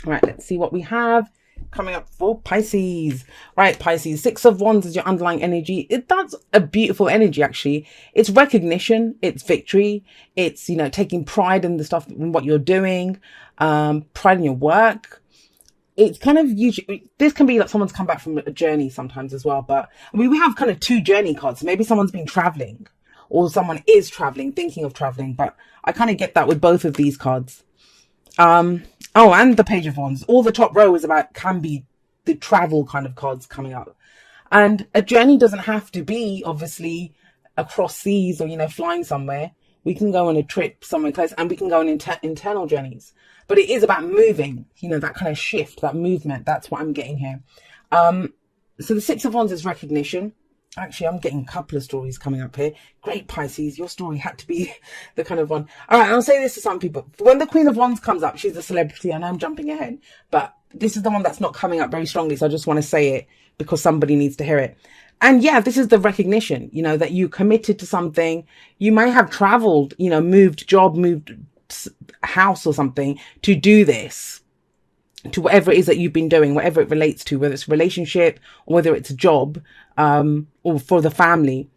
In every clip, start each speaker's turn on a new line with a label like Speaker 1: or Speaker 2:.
Speaker 1: Right, let's see what we have coming up for Pisces. Right, Pisces, Six of Wands is your underlying energy. That's a beautiful energy, actually. It's recognition, it's victory, it's, you know, taking pride in the stuff, in what you're doing, pride in your work. It's kind of usually, this can be like someone's come back from a journey sometimes as well. But I mean, we have kind of two journey cards. Maybe someone's been traveling or someone is traveling, thinking of traveling. But I kind of get that with both of these cards. Oh, and the Page of Wands. All the top row is about, can be the travel kind of cards coming up. And a journey doesn't have to be obviously across seas or, you know, flying somewhere. We can go on a trip somewhere close, and we can go on internal journeys. But it is about moving, you know, that kind of shift, that movement. That's what I'm getting here. So the Six of Wands is recognition. Actually, I'm getting a couple of stories coming up here. Great, Pisces. Your story had to be the kind of one. All right, I'll say this to some people. When the Queen of Wands comes up, she's a celebrity. I know I'm jumping ahead, but this is the one that's not coming up very strongly. So I just want to say it because somebody needs to hear it. And yeah, this is the recognition, you know, that you committed to something. You may have traveled, you know, moved job, moved house or something to do this, to whatever it is that you've been doing, whatever it relates to, whether it's a relationship or whether it's a job, or for the family.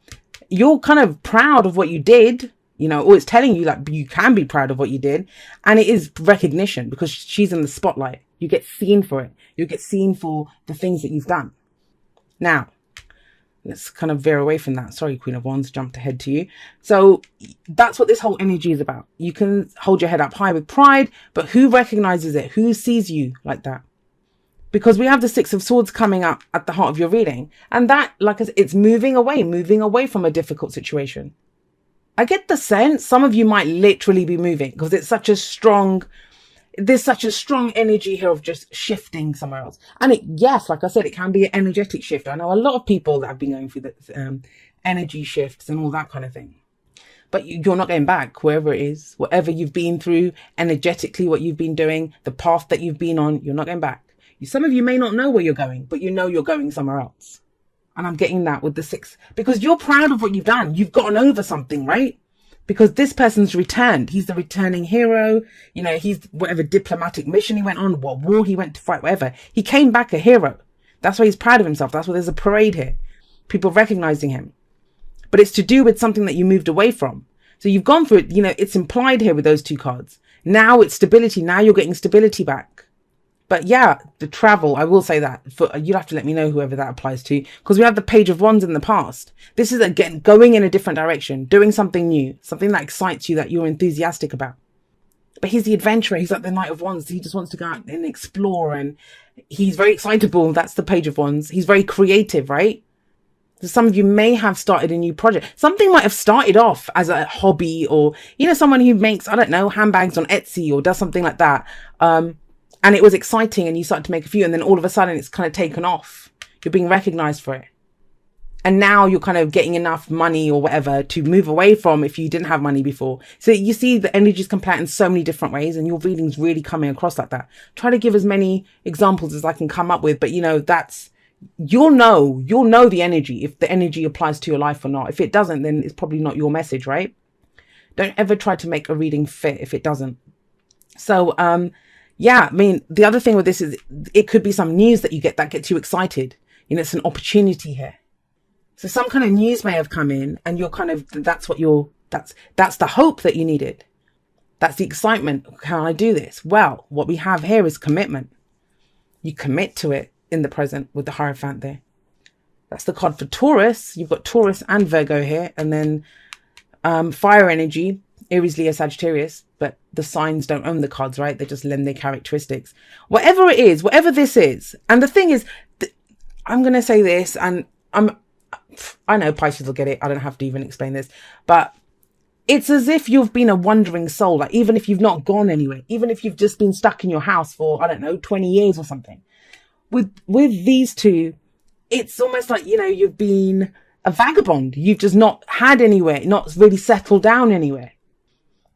Speaker 1: You're kind of proud of what you did, you know, or it's telling you like you can be proud of what you did. And it is recognition because she's in the spotlight. You get seen for it. You get seen for the things that you've done. Now, let's kind of veer away from that. Sorry, Queen of Wands, jumped ahead to you. So that's what this whole energy is about. You can hold your head up high with pride, but who recognizes it? Who sees you like that? Because we have the Six of Swords coming up at the heart of your reading. And that, like I said, it's moving away from a difficult situation. I get the sense some of you might literally be moving because it's such a strong, there's such a strong energy here of just shifting somewhere else. And it, yes, like I said, it can be an energetic shift. I know a lot of people that have been going through the energy shifts and all that kind of thing. But you're not going back, wherever it is, whatever you've been through, energetically, what you've been doing, the path that you've been on, you're not going back. Some of you may not know where you're going, but you know you're going somewhere else. And I'm getting that with the Six, because you're proud of what you've done. You've gotten over something, right? Because this person's returned. He's the returning hero. You know, he's whatever diplomatic mission he went on, what war he went to fight, whatever. He came back a hero. That's why he's proud of himself. That's why there's a parade here. People recognizing him. But it's to do with something that you moved away from. So you've gone through it. You know, it's implied here with those two cards. Now it's stability. Now you're getting stability back. But yeah, the travel, I will say that. You'll have to let me know whoever that applies to. Because we have the Page of Wands in the past. This is, again, going in a different direction. Doing something new. Something that excites you, that you're enthusiastic about. But he's the adventurer. He's like the Knight of Wands. He just wants to go out and explore. And he's very excitable. That's the Page of Wands. He's very creative, right? So some of you may have started a new project. Something might have started off as a hobby, or, you know, someone who makes, I don't know, handbags on Etsy or does something like that. And it was exciting and you started to make a few, and then all of a sudden it's kind of taken off. You're being recognized for it. And now you're kind of getting enough money or whatever to move away from if you didn't have money before. So you see the energies can play out in so many different ways, and your reading's really coming across like that. Try to give as many examples as I can come up with, but you know, that's, you'll know the energy, if the energy applies to your life or not. If it doesn't, then it's probably not your message, right? Don't ever try to make a reading fit if it doesn't. So, yeah, I mean, the other thing with this is it could be some news that you get that gets you excited. You know, it's an opportunity here. So some kind of news may have come in, and you're kind of, that's the hope that you needed. That's the excitement. Can I do this? Well, what we have here is commitment. You commit to it in the present with the Hierophant there. That's the card for Taurus. You've got Taurus and Virgo here, and then fire energy, Aries, Leo, Sagittarius. But the signs don't own the cards, right? They just lend their characteristics. Whatever it is, whatever this is. And the thing is, I'm going to say this, and I know Pisces will get it. I don't have to even explain this. But it's as if you've been a wandering soul. Like, even if you've not gone anywhere, even if you've just been stuck in your house for, I don't know, 20 years or something. With these two, it's almost like, you know, you've been a vagabond. You've just not had anywhere, not really settled down anywhere.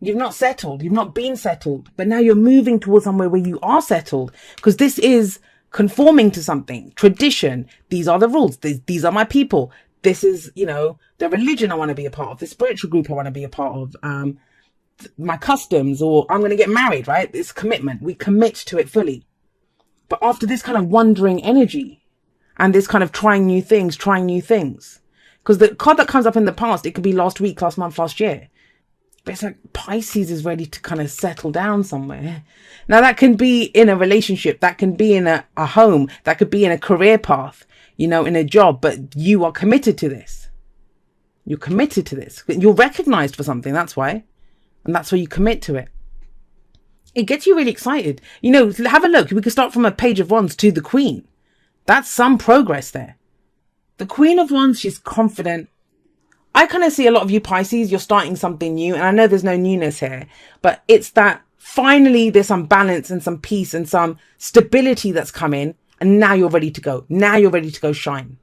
Speaker 1: You've not settled. You've not been settled. But now you're moving towards somewhere where you are settled. Because this is conforming to something. Tradition. These are the rules. These are my people. This is, you know, the religion I want to be a part of. The spiritual group I want to be a part of. My customs. Or I'm going to get married, right? It's commitment. We commit to it fully. But after this kind of wandering energy and this kind of trying new things, because the card that comes up in the past, it could be last week, last month, last year. But it's like Pisces is ready to kind of settle down somewhere. Now that can be in a relationship, that can be in a home, that could be in a career path, you know, in a job, but you are committed to this. You're committed to this. You're recognized for something, that's why. And that's why you commit to it. It gets you really excited. You know, have a look. We could start from a Page of Wands to the Queen. That's some progress there. The Queen of Wands, she's confident. I kind of see a lot of you Pisces, you're starting something new. And I know there's no newness here, but it's that finally there's some balance and some peace and some stability that's come in. And now you're ready to go. Now you're ready to go shine.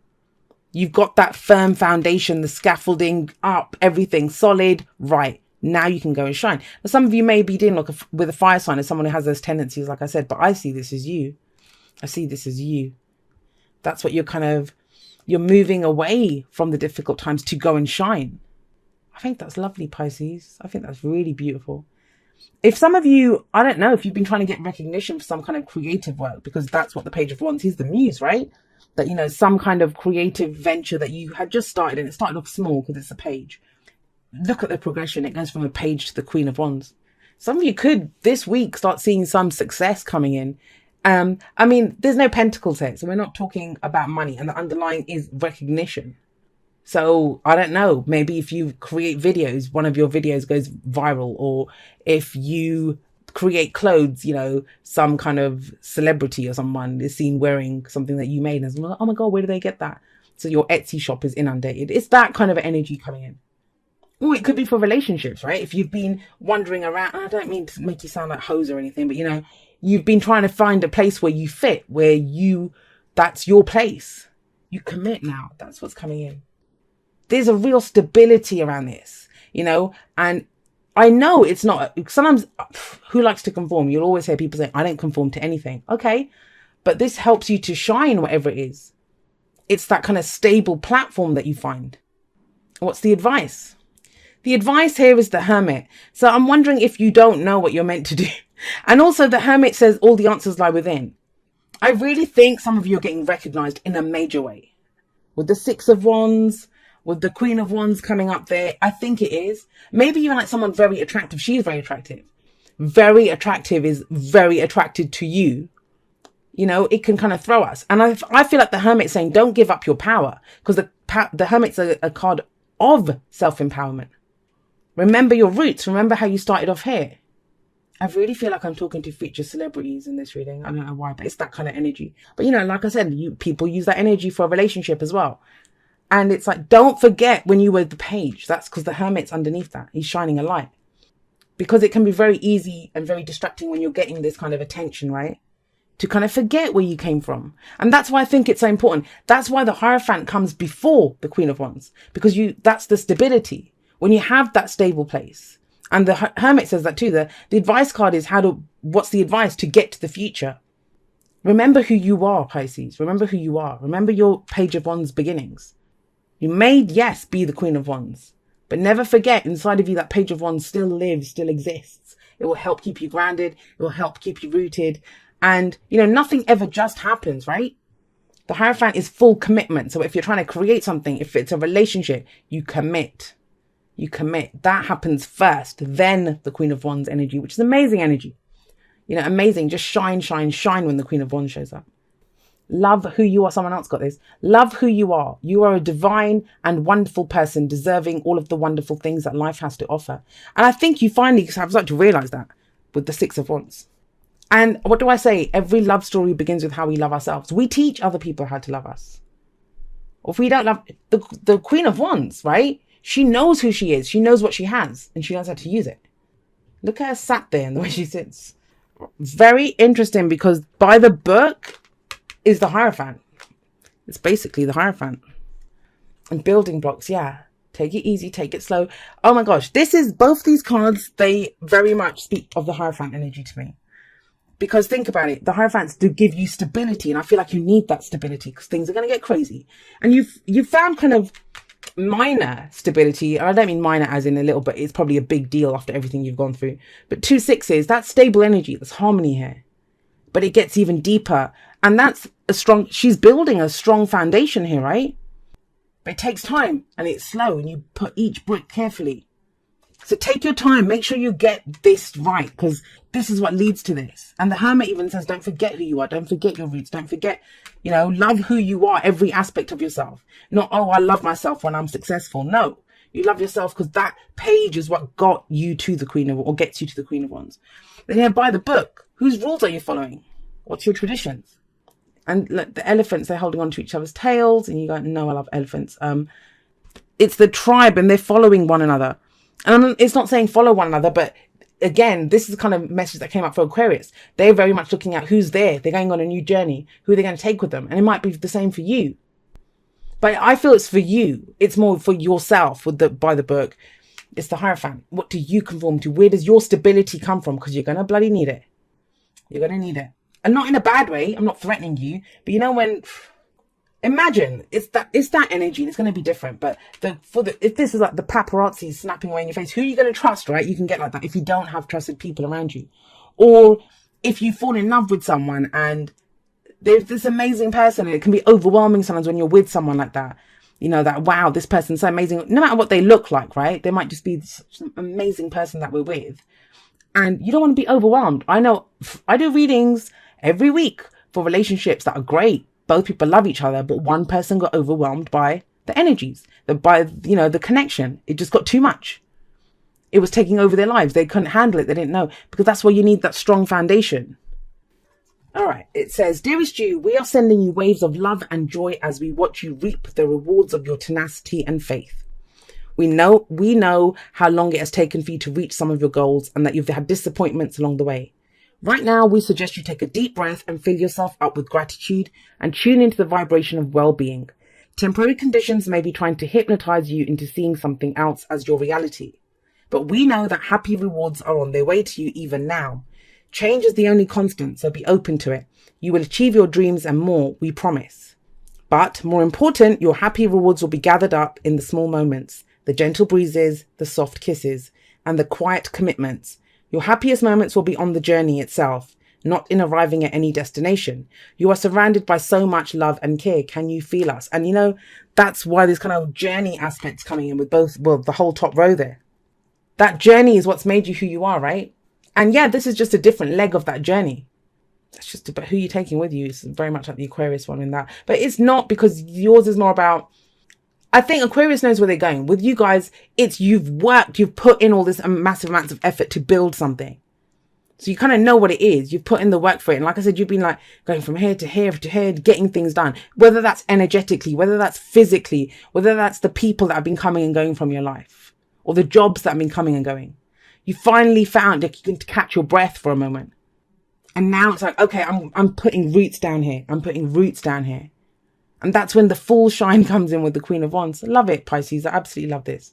Speaker 1: You've got that firm foundation, the scaffolding up, everything solid, right. Now you can go and shine. Now, some of you may be dealing with a fire sign as someone who has those tendencies, like I said, but I see this as you. I see this as you. That's what you're moving away from the difficult times to go and shine. I think that's lovely, Pisces. I think that's really beautiful. If some of you, I don't know, if you've been trying to get recognition for some kind of creative work, because that's what the Page of Wands is, the muse, right? That, you know, some kind of creative venture that you had just started, and it started off small because it's a page. Look at the progression. It goes from a page to the Queen of Wands. Some of you could this week start seeing some success coming in. I mean, there's no pentacles here, so we're not talking about money, and the underlying is recognition. So I don't know, maybe if you create videos, one of your videos goes viral, or if you create clothes, you know, some kind of celebrity or someone is seen wearing something that you made, and it's like, oh my God, where do they get that? So your Etsy shop is inundated. It's that kind of energy coming in. Or it could be for relationships, right? If you've been wandering around, I don't mean to make you sound like hoes or anything, but you know, you've been trying to find a place where you fit, that's your place. You commit now. That's what's coming in. There's a real stability around this, you know, and I know it's not, sometimes who likes to conform? You'll always hear people say, I don't conform to anything. Okay. But this helps you to shine, whatever it is. It's that kind of stable platform that you find. What's the advice? The advice here is the Hermit. So I'm wondering if you don't know what you're meant to do. And also the Hermit says all the answers lie within. I really think some of you are getting recognized in a major way. With the Six of Wands, with the Queen of Wands coming up there, I think it is. Maybe even like someone very attractive. She's very attractive. Very attractive is very attracted to you. You know, it can kind of throw us. And I feel like the Hermit's saying, don't give up your power. Because the Hermit's a card of self-empowerment. Remember your roots. Remember how you started off here. I really feel like I'm talking to future celebrities in this reading. I don't know why, but it's that kind of energy. But, you know, like I said, people use that energy for a relationship as well. And it's like, don't forget when you were the Page. That's because the Hermit's underneath that. He's shining a light. Because it can be very easy and very distracting when you're getting this kind of attention, right? To kind of forget where you came from. And that's why I think it's so important. That's why the Hierophant comes before the Queen of Wands. Because that's the stability. When you have that stable place. And the Hermit says that too. The advice card is what's the advice to get to the future? Remember who you are, Pisces. Remember who you are. Remember your Page of Wands beginnings. You may, yes, be the Queen of Wands. But never forget, inside of you, that Page of Wands still lives, still exists. It will help keep you grounded. It will help keep you rooted. And, you know, nothing ever just happens, right? The Hierophant is full commitment. So if you're trying to create something, if it's a relationship, you commit. You commit. That happens first. Then the Queen of Wands energy, which is amazing energy. You know, amazing. Just shine, shine, shine when the Queen of Wands shows up. Love who you are. Someone else got this. Love who you are. You are a divine and wonderful person, deserving all of the wonderful things that life has to offer. And I think you finally have started to realize that with the Six of Wands. And what do I say? Every love story begins with how we love ourselves. We teach other people how to love us. Or if we don't love the Queen of Wands, right? She knows who she is. She knows what she has. And she knows how to use it. Look at her sat there and the way she sits. Very interesting because by the book is the Hierophant. It's basically the Hierophant. And building blocks, yeah. Take it easy, take it slow. Oh my gosh. Both these cards, they very much speak of the Hierophant energy to me. Because think about it. The Hierophants do give you stability. And I feel like you need that stability because things are going to get crazy. And you've found kind of minor stability. And I don't mean minor as in a little, but it's probably a big deal after everything you've gone through. But 2 6s, that's stable energy. That's harmony here. but it gets even deeper. And that's she's building a strong foundation here, right? But it takes time and it's slow, and you put each brick carefully. So take your time, make sure you get this right, because this is what leads to this. And the Hermit even says, don't forget who you are, don't forget your roots, don't forget, love who you are, every aspect of yourself. Not, oh, I love myself when I'm successful. No, you love yourself because that page is what got you to the Queen of, or gets you to the Queen of Wands. Then here, by the book, whose rules are you following? What's your traditions? And look, the elephants, they're holding on to each other's tails, and you go, no, I love elephants. It's the tribe, and they're following one another. And it's not saying follow one another, but again, this is the kind of message that came up for Aquarius. They're very much looking at who's there. They're going on a new journey. Who are they going to take with them? And it might be the same for you. But I feel it's for you. It's more for yourself by the book. It's the Hierophant. What do you conform to? Where does your stability come from? Because you're going to bloody need it. You're going to need it. And not in a bad way. I'm not threatening you. But when... Imagine it's that energy, and it's going to be different. But if this is like the paparazzi snapping away in your face, who are you going to trust, right? You can get like that if you don't have trusted people around you, or if you fall in love with someone and there's this amazing person. It can be overwhelming sometimes when you're with someone like that. That wow, this person's so amazing. No matter what they look like, right? They might just be such an amazing person that we're with, and you don't want to be overwhelmed. I know I do readings every week for relationships that are great. Both people love each other, but one person got overwhelmed by the energies, the connection. It just got too much. It was taking over their lives. They couldn't handle it. They didn't know, because that's why you need that strong foundation. All right. It says, dearest you, we are sending you waves of love and joy as we watch you reap the rewards of your tenacity and faith. We know how long it has taken for you to reach some of your goals, and that you've had disappointments along the way. Right now, we suggest you take a deep breath and fill yourself up with gratitude and tune into the vibration of well-being. Temporary conditions may be trying to hypnotize you into seeing something else as your reality. But we know that happy rewards are on their way to you even now. Change is the only constant, so be open to it. You will achieve your dreams and more, we promise. But more important, your happy rewards will be gathered up in the small moments, the gentle breezes, the soft kisses, and the quiet commitments. Your happiest moments will be on the journey itself, not in arriving at any destination. You are surrounded by so much love and care. Can you feel us? And that's why this kind of journey aspect's coming in with the whole top row there. That journey is what's made you who you are, right? And yeah, this is just a different leg of that journey. That's just about who you're taking with you. It's very much like the Aquarius one in that. But it's not, because yours is more about... I think Aquarius knows where they're going. With you guys, it's you've put in all this massive amounts of effort to build something. So you kind of know what it is. You've put in the work for it. And like I said, you've been like going from here to here to here, getting things done. Whether that's energetically, whether that's physically, whether that's the people that have been coming and going from your life, or the jobs that have been coming and going. You finally found that you can catch your breath for a moment. And now it's like, okay, I'm putting roots down here. I'm putting roots down here. And that's when the full shine comes in with the Queen of Wands. I love it, Pisces. I absolutely love this.